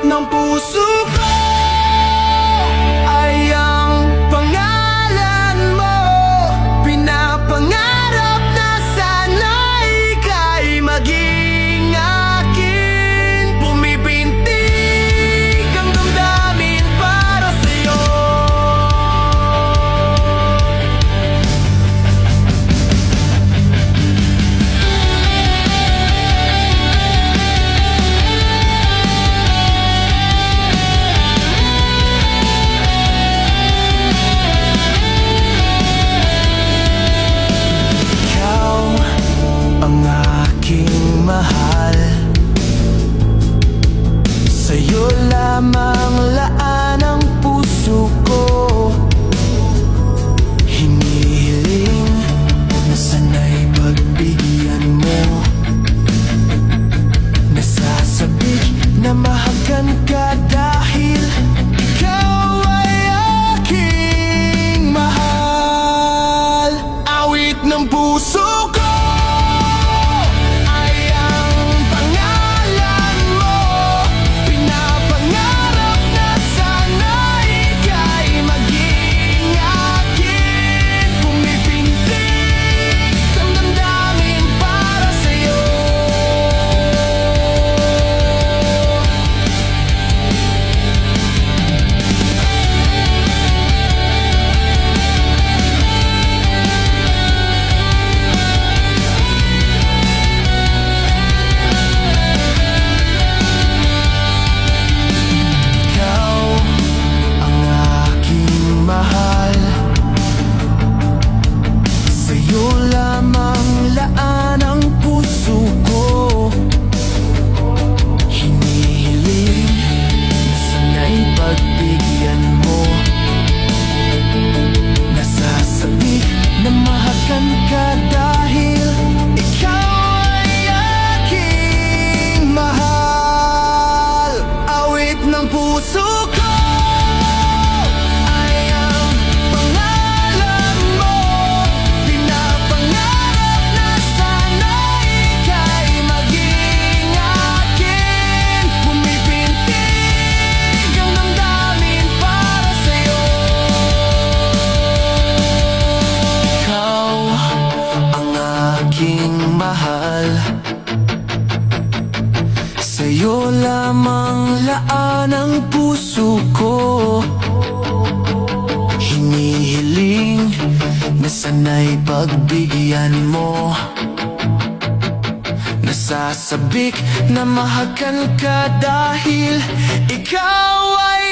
ng puso ko ay ang pangalan mo. Pinapangarap na sana ika'y maging akin. Pumipintig ang damdamin para sa'yo. Mahal, sa'yo lamang laan ang puso ko. Hinihiling na sana'y pagbigyan mo. Nasasabik na mahagan ka dahil ikaw ay aking mahal. Awit ng puso ko ng puso ko ay ang pangalan mo. Pinapangarap na sana ika'y maging akin. Pumipintig ang damdamin para sa'yo. Ikaw ang aking mahal, sa'yo lamang laan ang puso ko. Hinihiling na sana'y pagbigyan mo. Nasasabik na mahagan ka dahil ikaw ay